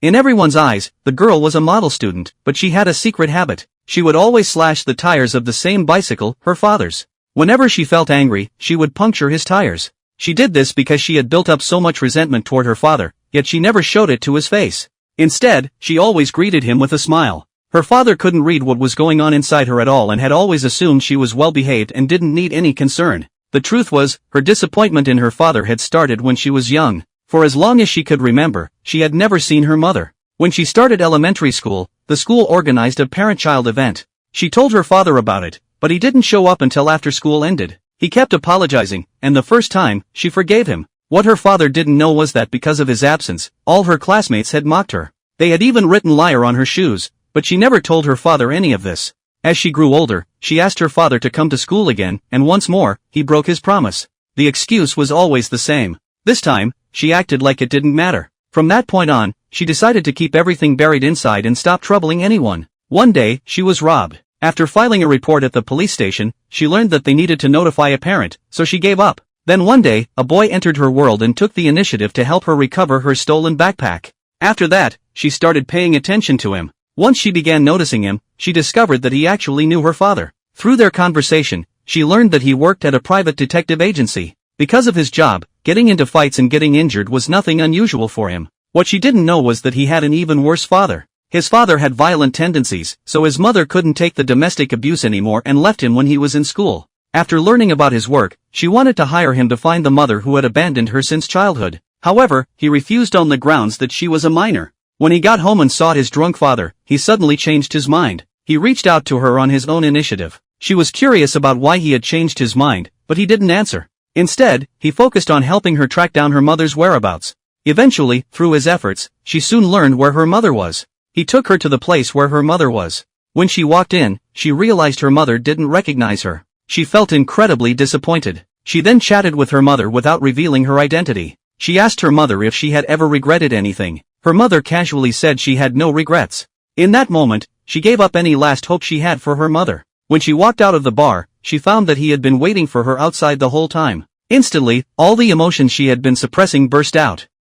In everyone's eyes, the girl was a model student, but she had a secret habit. She would always slash the tires of the same bicycle, her father's. Whenever she felt angry, she would puncture his tires. She did this because she had built up so much resentment toward her father, yet she never showed it to his face. Instead, she always greeted him with a smile. Her father couldn't read what was going on inside her at all and had always assumed she was well behaved and didn't need any concern. The truth was, her disappointment in her father had started when she was young. For as long as she could remember, she had never seen her mother. When she started elementary school, the school organized a parent-child event. She told her father about it, but he didn't show up until after school ended. He kept apologizing, and the first time, she forgave him. What her father didn't know was that because of his absence, all her classmates had mocked her. They had even written liar on her shoes, but she never told her father any of this. As she grew older, she asked her father to come to school again, and once more, he broke his promise. The excuse was always the same. This time, she acted like it didn't matter. From that point on, she decided to keep everything buried inside and stop troubling anyone. One day, she was robbed. After filing a report at the police station, she learned that they needed to notify a parent, so she gave up. Then one day, a boy entered her world and took the initiative to help her recover her stolen backpack. After that, she started paying attention to him. Once she began noticing him, she discovered that he actually knew her father. Through their conversation, she learned that he worked at a private detective agency. Because of his job, getting into fights and getting injured was nothing unusual for him. What she didn't know was that he had an even worse father. His father had violent tendencies, so his mother couldn't take the domestic abuse anymore and left him when he was in school. After learning about his work, she wanted to hire him to find the mother who had abandoned her since childhood. However, he refused on the grounds that she was a minor. When he got home and saw his drunk father, he suddenly changed his mind. He reached out to her on his own initiative. She was curious about why he had changed his mind, but he didn't answer. Instead, he focused on helping her track down her mother's whereabouts. Eventually, through his efforts, she soon learned where her mother was. He took her to the place where her mother was. When she walked in, she realized her mother didn't recognize her. She felt incredibly disappointed. She then chatted with her mother without revealing her identity. She asked her mother if she had ever regretted anything. Her mother casually said she had no regrets. In that moment, she gave up any last hope she had for her mother. When she walked out of the bar, she found that he had been waiting for her outside the whole time. Instantly, all the emotions she had been suppressing burst out.